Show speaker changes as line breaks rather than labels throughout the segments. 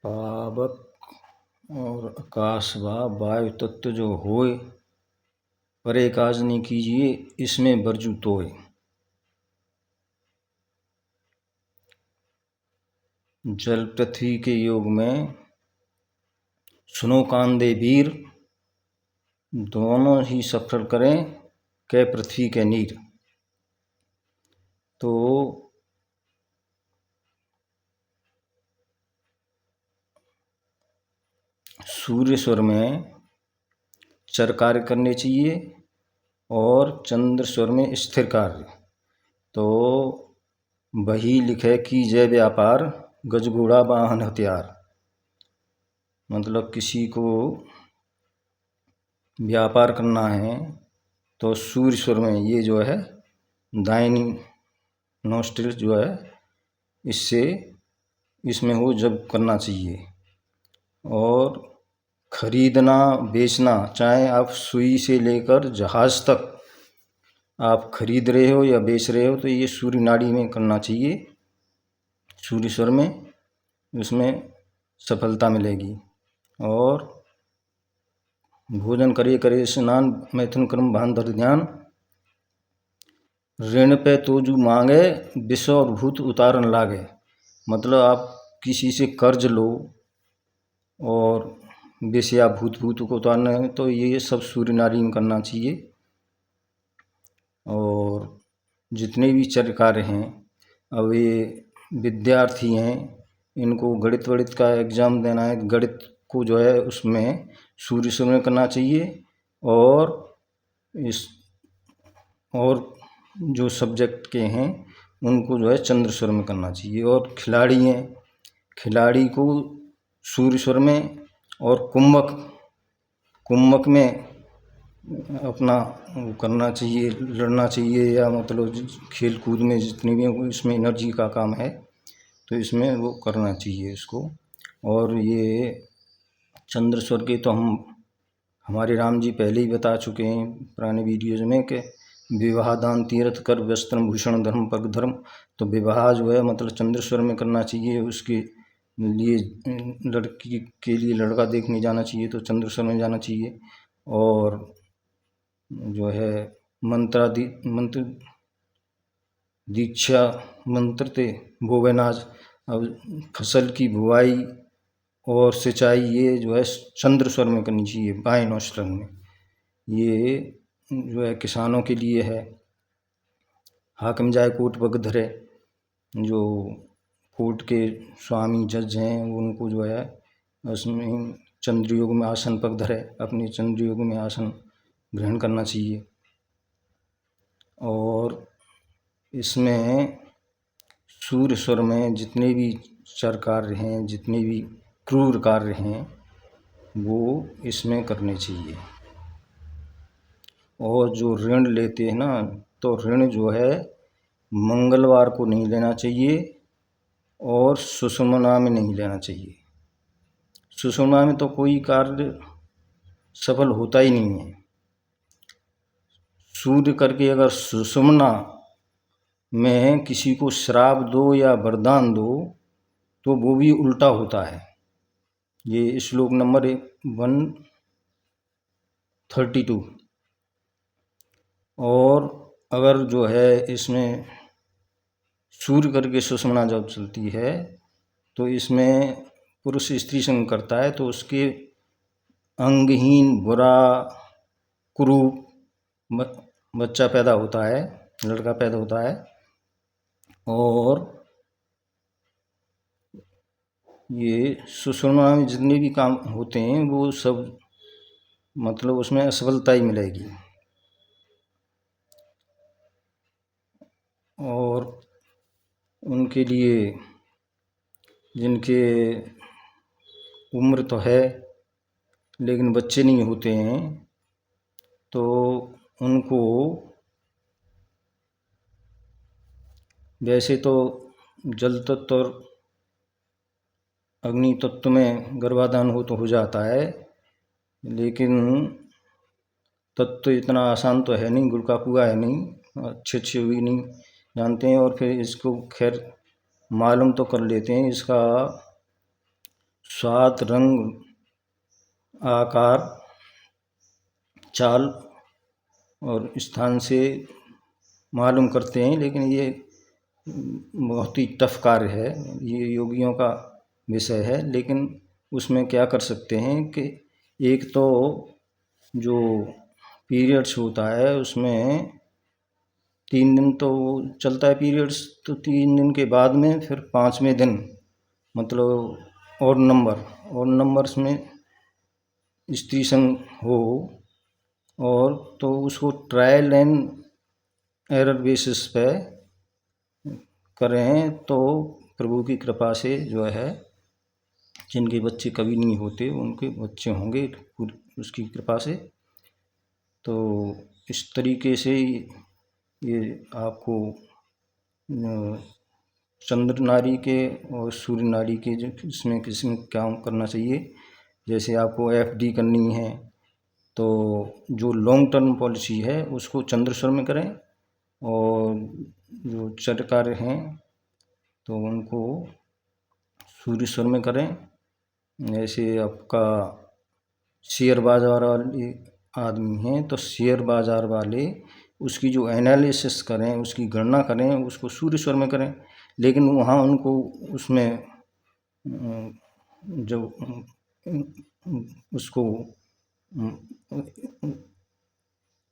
पावक और आकाश व वायु तत्व जो होए, परे काज नहीं कीजिए, इसमें बरजू तोय। जल पृथ्वी के योग में सुनो कांदे वीर, दोनों ही सफर करें कै पृथ्वी के नीर। तो सूर्य स्वर में चर कार्य करने चाहिए और चंद्र स्वर में स्थिर कार्य। तो वही लिखे कि जय व्यापार, गजघोड़ा वाहन हथियार। मतलब किसी को व्यापार करना है तो सूर्य स्वर में ये जो है दाहिनी नोस्ट्रिल जो है इससे इसमें हो जब करना चाहिए। और खरीदना बेचना, चाहे आप सुई से लेकर जहाज तक आप खरीद रहे हो या बेच रहे हो, तो ये सूर्य नाड़ी में करना चाहिए, सूर्य स्वर में, उसमें सफलता मिलेगी। और भोजन करिए करे स्नान, मैथुन कर्म भान धर ध्यान, ऋण पे तोजू मांगे, विष और भूत उतारन लागे। मतलब आप किसी से कर्ज लो और विष या भूत को उतारना है तो ये सब सूर्य नाड़ी में करना चाहिए। और जितने भी चर कार्य हैं, अब ये विद्यार्थी हैं, इनको गणित वणित का एग्जाम देना है, गणित को जो है उसमें सूर्य स्वर में करना चाहिए। और जो सब्जेक्ट के हैं उनको जो है चंद्र स्वर में करना चाहिए। और खिलाड़ी हैं, खिलाड़ी को सूर्य स्वर में, और कुंभक में अपना वो करना चाहिए, लड़ना चाहिए, या मतलब खेल कूद में जितनी भी इसमें एनर्जी का काम है तो इसमें वो करना चाहिए इसको। और ये चंद्र स्वर के तो हमारे राम जी पहले ही बता चुके हैं पुराने वीडियोज में कि विवाह दान तीर्थ कर वस्त्र भूषण धर्म पग धर्म। तो विवाह जो है मतलब चंद्र स्वर में करना चाहिए, उसके लिए लड़की के लिए लड़का देखने जाना चाहिए तो चंद्र स्वर में जाना चाहिए। और जो है मंत्र दीक्षा मंत्र थे बोवेनाज। अब फसल की बुआई और सिंचाई ये जो है चंद्र स्वर में करनी चाहिए, बाएं नोस्ट्रल में। ये जो है किसानों के लिए है। हाकिम जाए कोट पग धरे, जो कोर्ट के स्वामी जज हैं उनको जो है उसमें चंद्र योग में आसन पग धरे, अपने चंद्र योग में आसन ग्रहण करना चाहिए। और इसमें सूर्य स्वर में जितने भी चर कार्य हैं, जितने भी क्रूर कार्य हैं, वो इसमें करने चाहिए। और जो ऋण लेते हैं ना, तो ऋण जो है मंगलवार को नहीं लेना चाहिए और सुषुम्ना में नहीं लेना चाहिए। सुषुम्ना में तो कोई कार्य सफल होता ही नहीं है। सूर्य करके अगर सुषुम्ना में किसी को श्राप दो या वरदान दो तो वो भी उल्टा होता है। ये श्लोक नंबर 132। और अगर जो है इसमें सूर्य करके सुषुम्ना जब चलती है तो इसमें पुरुष स्त्री संग करता है तो उसके अंगहीन बुरा कुरूप बच्चा पैदा होता है, लड़का पैदा होता है। और ये सुषुम्ना में जितने भी काम होते हैं वो सब मतलब उसमें असफलता ही मिलेगी। और उनके लिए जिनके उम्र तो है लेकिन बच्चे नहीं होते हैं तो उनको वैसे तो जल तत्व और अग्नि तत्व में गर्भाधान हो जाता है, लेकिन तत्व इतना आसान तो है नहीं, गुड़ का कुआ है नहीं, अच्छे भी नहीं जानते हैं। और फिर इसको खैर मालूम तो कर लेते हैं, इसका स्वाद, रंग, आकार, चाल और स्थान से मालूम करते हैं, लेकिन ये बहुत ही टफ कार्य है, ये योगियों का विषय है। लेकिन उसमें क्या कर सकते हैं कि एक तो जो पीरियड्स होता है उसमें 3 दिन तो चलता है पीरियड्स, तो 3 दिन के बाद में फिर 5वें दिन मतलब और नंबर्स में स्त्री संग हो, और तो उसको ट्रायल एंड एरर बेसिस पे करें तो प्रभु की कृपा से जो है, जिनके बच्चे कभी नहीं होते उनके बच्चे होंगे उसकी कृपा से। तो इस तरीके से ये आपको चंद्र नाड़ी के और सूर्य नाड़ी के जो इसमें किसमें क्या करना चाहिए। जैसे आपको एफडी करनी है तो जो लॉन्ग टर्म पॉलिसी है उसको चंद्रेश्वर में करें, और जो चर कार्य हैं तो उनको सूर्येश्वर में करें। ऐसे आपका शेयर बाज़ार वाले आदमी हैं तो शेयर बाज़ार वाले उसकी जो एनालिसिस करें, उसकी गणना करें, उसको सूर्येश्वर में करें। लेकिन वहाँ उनको उसमें जो उसको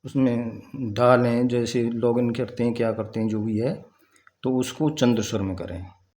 उसमें डालें, जैसे लॉगिन करते हैं क्या करते हैं जो भी है, तो उसको चंद्रेश्वर में करें।